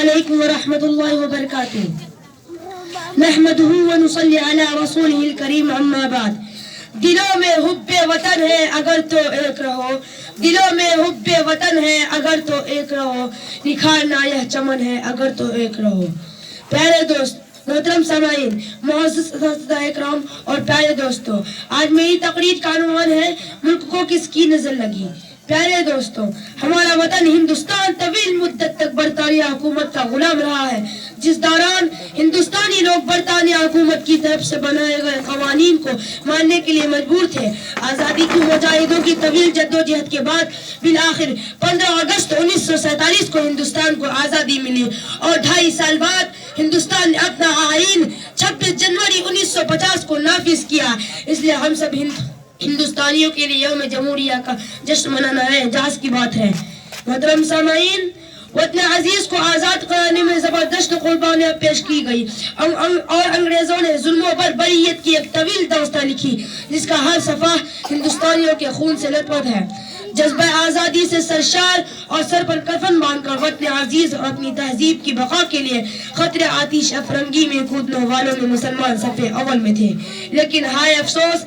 علیکم ورحمۃ اللہ وبرکاتہ نحمدہ ونصلی علی رسولہ الکریم اما بعد دلوں میں حب وطن ہے اگر تو ایک رہو دلوں میں حب وطن ہے اگر تو ایک رہو نکھارنا یہ چمن ہے اگر تو ایک رہو پیارے دوست محترم سامعین معزز اساتذہ اکرام اور پیارے دوستو آج میری تقریر کا عنوان ہے ملک کو کس کی نظر لگی پیارے دوستو ہمارا وطن ہندوستان طویل مدت تک برطانیہ حکومت کا غلام رہا ہے جس دوران ہندوستانی لوگ برطانیہ حکومت کی طرف سے بنائے گئے قوانین کو ماننے کے لیے مجبور تھے آزادی کی مجاہدوں کی طویل جدوجہد کے بعد بالآخر 15 اگست 1947 کو ہندوستان کو آزادی ملی اور 2.5 سال بعد ہندوستان نے اپنا آئین 26 جنوری 1950 کو نافذ کیا اس لیے ہم سب ہندوستانیوں کے لیے یوم جمہوریہ کا جشن منانا ہے اعجاز کی بات ہے محترم سامعین وطن عزیز کو آزاد کرانے میں زبردست قربانیاں پیش کی گئی اور انگریزوں نے ظلم و بربریت کی ایک طویل داستان لکھی جس کا ہر صفحہ ہندوستانیوں کے خون سے لطمت ہے جذبہ آزادی سے سرشار اور سر پر کفن باندھ کر وطن عزیز اور اپنی تہذیب کی بقا کے لیے خطرے آتش افرنگی میں کودنے والوں میں مسلمان صف اول میں تھے لیکن ہائے افسوس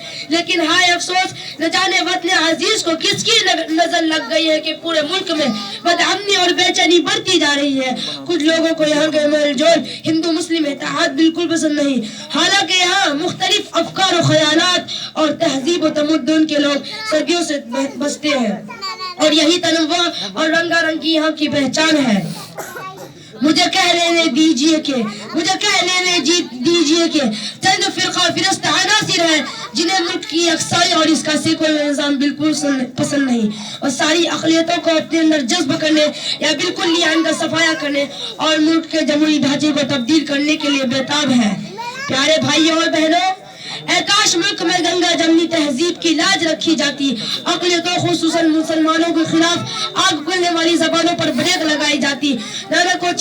نہ جانے وطن عزیز کو کس کی نظر لگ گئی ہے کہ پورے ملک میں بدامنی اور بے چینی بڑھتی جا رہی ہے کچھ لوگوں کو یہاں کے میل جول ہندو مسلم اتحاد بالکل پسند نہیں حالانکہ یہاں مختلف افکار و خیالات اور تہذیب و تمدن کے لوگ صدیوں سے بستے ہیں اور یہی تنوع اور رنگا رنگی یہاں کی پہچان ہے مجھے کہہ لینے دیجئے کہ چند فرقہ فرست عناصر ہیں جنہیں ملک کی یکسائی اور اس کا سیکولر نظام بالکل پسند نہیں اور ساری اقلیتوں کو اپنے اندر جذب کرنے یا بالکل ان کا صفایا کرنے اور ملک کے جمہوری ڈھانچے کو تبدیل کرنے کے لیے بےتاب ہے پیارے بھائیوں اور بہنوں اے کاش ملک میں گنگا جمنی تہذیب کی لاج رکھی جاتی اقلیتوں خصوصاً مسلمانوں کے خلاف آگ اگلنے والی زبانوں پر بریک لگائی جاتی نانا کو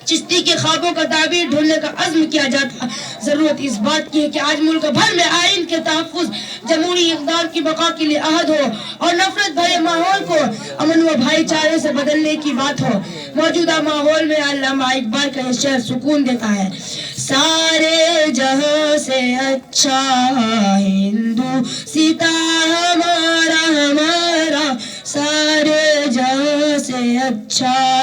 چشتی کے خوابوں کا تعبیر ڈھونڈنے کا عزم کیا جاتا ضرورت اس بات کی ہے کہ آج ملک بھر میں آئین کے تحفظ جمہوری اقدار کی بقا کے لیے عہد ہو اور نفرت بھرے ماحول کو امن و بھائی چارے سے بدلنے کی بات ہو موجودہ ماحول میں علامہ اقبال کا یہ شعر سکون دیتا ہے سارے جہاں سے اچھا ہندو ستا ہمارا سارے جہاں سے اچھا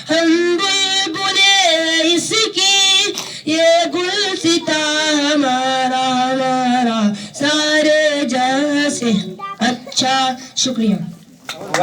ہم بلبلے اس کی یہ گل ستا ہمارا سارے جہاں سے اچھا شکریہ